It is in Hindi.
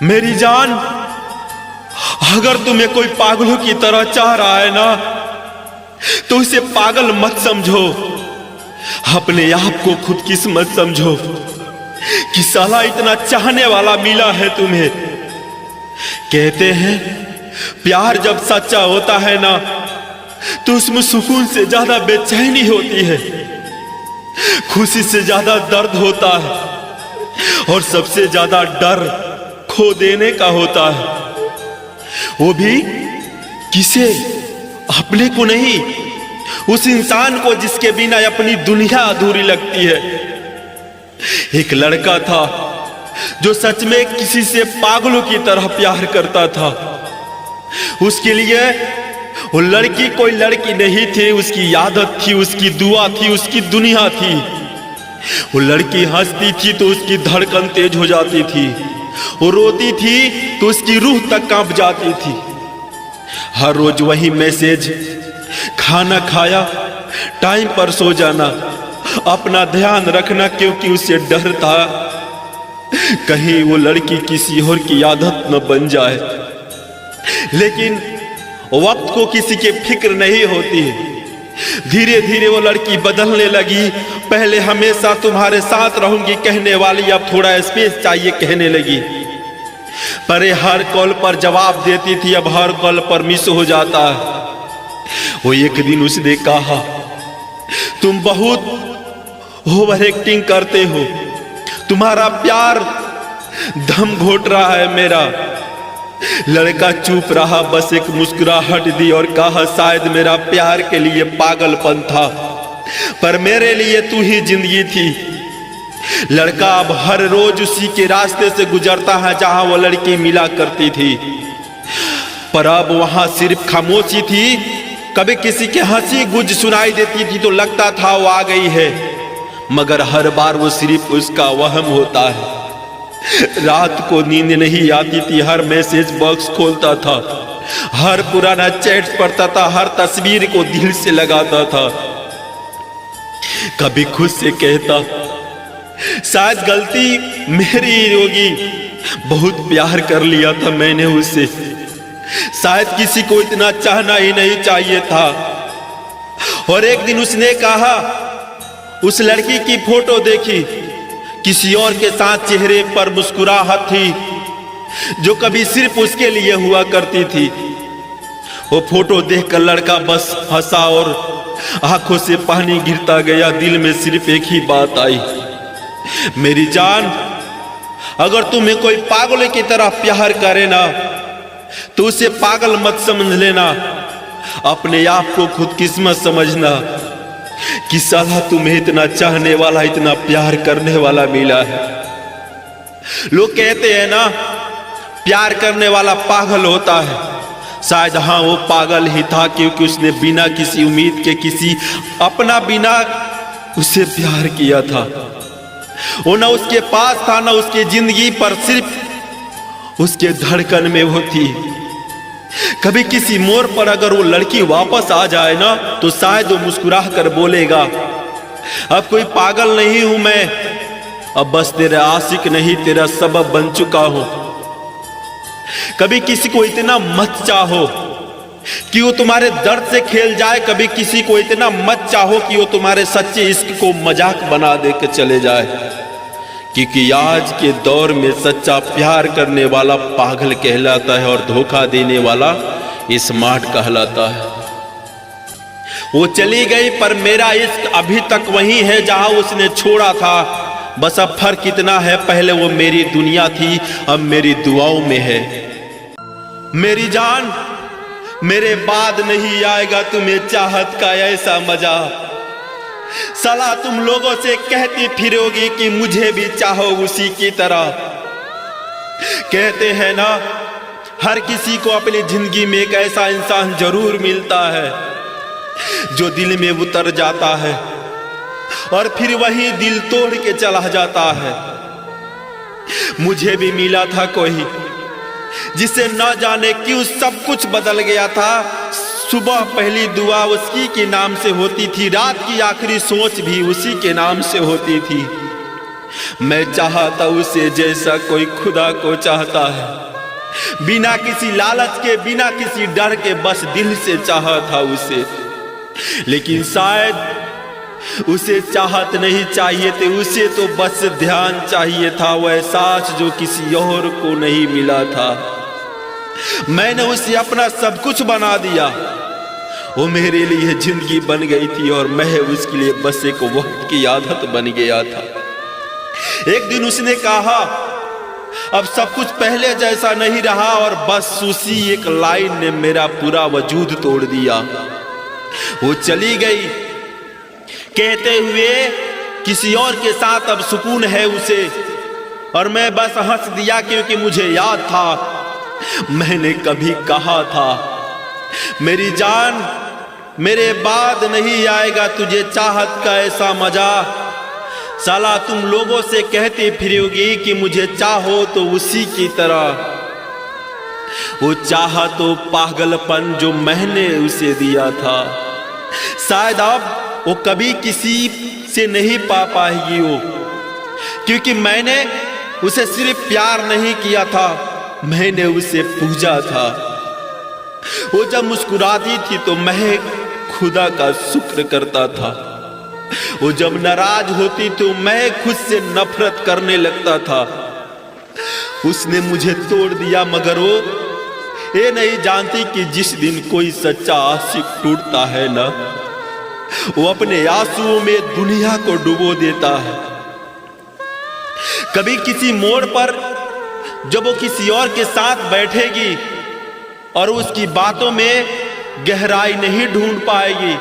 मेरी जान, अगर तुम्हें कोई पागलों की तरह चाह रहा है ना, तो उसे पागल मत समझो। अपने आप को खुदकिस्मत समझो कि साला इतना चाहने वाला मिला है तुम्हें। कहते हैं प्यार जब सच्चा होता है ना, तो उसमें सुकून से ज्यादा बेचैनी होती है, खुशी से ज्यादा दर्द होता है, और सबसे ज्यादा डर खो देने का होता है। वो भी किसे? अपने को नहीं, उस इंसान को जिसके बिना अपनी दुनिया अधूरी लगती है। एक लड़का था जो सच में किसी से पागलों की तरह प्यार करता था। उसके लिए वो लड़की कोई लड़की नहीं थी, उसकी आदत थी, उसकी दुआ थी, उसकी दुनिया थी। वो लड़की हंसती थी तो उसकी धड़कन तेज हो जाती थी, वो रोती थी तो उसकी रूह तक कांप जाती थी। हर रोज वही मैसेज, खाना खाया, टाइम पर सो जाना, अपना ध्यान रखना, क्योंकि उसे डर था कहीं वो लड़की किसी और की आदत न बन जाए। लेकिन वक्त को किसी की फिक्र नहीं होती। धीरे धीरे वो लड़की बदलने लगी। पहले हमेशा तुम्हारे साथ रहूंगी कहने वाली अब थोड़ा स्पेस चाहिए कहने लगी। पर हर कॉल पर जवाब देती थी, अब हर कॉल पर मिस हो जाता है। वो एक दिन उसने कहा, तुम बहुत ओवर एक्टिंग करते हो, तुम्हारा प्यार दम घोट रहा है मेरा। लड़का चुप रहा, बस एक मुस्कुराहट दी और कहा, शायद मेरा प्यार के लिए पागलपन था, पर मेरे लिए तू ही जिंदगी थी। लड़का अब हर रोज उसी के रास्ते से गुजरता है जहां वो लड़की मिला करती थी, पर अब वहां सिर्फ खामोशी थी। कभी किसी की हंसी गुज सुनाई देती थी तो लगता था वो आ गई है, मगर हर बार वो सिर्फ उसका वहम होता है। रात को नींद नहीं आती थी, हर मैसेज बॉक्स खोलता था, हर पुराना चैट पढ़ता था, हर तस्वीर को दिल से लगाता था। कभी खुद से कहता, शायद गलती मेरी ही होगी, बहुत प्यार कर लिया था मैंने उससे, शायद किसी को इतना चाहना ही नहीं चाहिए था। और एक दिन उसने कहा, उस लड़की की फोटो देखी, किसी और के साथ चेहरे पर मुस्कुराहट थी जो कभी सिर्फ उसके लिए हुआ करती थी। वो फोटो देखकर लड़का बस हंसा और आंखों से पानी गिरता गया। दिल में सिर्फ एक ही बात आई, मेरी जान, अगर तुम्हें कोई पागल की तरह प्यार करे ना, तो उसे पागल मत समझ लेना। अपने आप को खुदकिस्मत समझना कि साला तुम्हें इतना चाहने वाला, इतना प्यार करने वाला मिला है। लोग कहते हैं ना, प्यार करने वाला पागल होता है। शायद हाँ, वो पागल ही था, क्योंकि उसने बिना किसी उम्मीद के, किसी अपना बिना उसे प्यार किया था। वो ना उसके पास था, ना उसकी जिंदगी, पर सिर्फ उसके धड़कन में वो थी। कभी किसी मोड़ पर अगर वो लड़की वापस आ जाए ना, तो शायद वो मुस्कुरा कर बोलेगा, अब कोई पागल नहीं हूं मैं, अब बस तेरा आशिक नहीं, तेरा सबब बन चुका हूं। कभी किसी को इतना मत चाहो कि वो तुम्हारे दर्द से खेल जाए, कभी किसी को इतना मत चाहो कि वो तुम्हारे सच्चे इश्क को मजाक बना दे के चले जाए, क्योंकि आज के दौर में सच्चा प्यार करने वाला पागल कहलाता है और धोखा देने वाला स्मार्ट कहलाता है। वो चली गई, पर मेरा इश्क अभी तक वही है जहां उसने छोड़ा था। बस अब फर्क इतना है, पहले वो मेरी दुनिया थी, अब मेरी दुआओं में है। मेरी जान, मेरे बाद नहीं आएगा तुम्हें चाहत का ऐसा मजा। साला तुम लोगों से कहती फिरोगी कि मुझे भी चाहो उसी की तरह। कहते हैं ना, हर किसी को अपनी जिंदगी में एक ऐसा इंसान जरूर मिलता है जो दिल में उतर जाता है और फिर वही दिल तोड़ के चला जाता है। मुझे भी मिला था कोई जिसे न जाने क्यों सब कुछ बदल गया था। सुबह पहली दुआ उसी के नाम से होती थी, रात की आखिरी सोच भी उसी के नाम से होती थी। मैं चाहता उसे जैसा कोई खुदा को चाहता है, बिना किसी लालच के, बिना किसी डर के, बस दिल से चाहा था उसे। लेकिन शायद उसे चाहत नहीं चाहिए थे, उसे तो बस ध्यान चाहिए था, वो एहसास जो किसी और को नहीं मिला था। मैंने उसे अपना सब कुछ बना दिया, वो मेरे लिए जिंदगी बन गई थी और मैं उसके लिए बस एक वक्त की आदत बन गया था। एक दिन उसने कहा अब सब कुछ पहले जैसा नहीं रहा, और बस उसी एक लाइन ने मेरा पूरा वजूद तोड़ दिया। वो चली गई कहते हुए किसी और के साथ अब सुकून है उसे, और मैं बस हंस दिया क्योंकि मुझे याद था मैंने कभी कहा था मेरी जान मेरे बाद नहीं आएगा तुझे चाहत का ऐसा मजा। साला तुम लोगों से कहती फिरोगी कि मुझे चाहो तो उसी की तरह, वो चाहा तो पागलपन जो मैंने उसे दिया था, शायद अब वो कभी किसी से नहीं पा पाएगी वो, क्योंकि मैंने उसे सिर्फ प्यार नहीं किया था, मैंने उसे पूजा था। वो जब मुस्कुराती थी तो मैं खुदा का शुक्र करता था, वो जब नाराज होती तो मैं खुद से नफरत करने लगता था। उसने मुझे तोड़ दिया, मगर वो ये नहीं जानती कि जिस दिन कोई सच्चा आशिक टूटता है ना, वो अपने आंसुओं में दुनिया को डुबो देता है। कभी किसी मोड़ पर जब वो किसी और के साथ बैठेगी और उसकी बातों में गहराई नहीं ढूंढ पाएगी,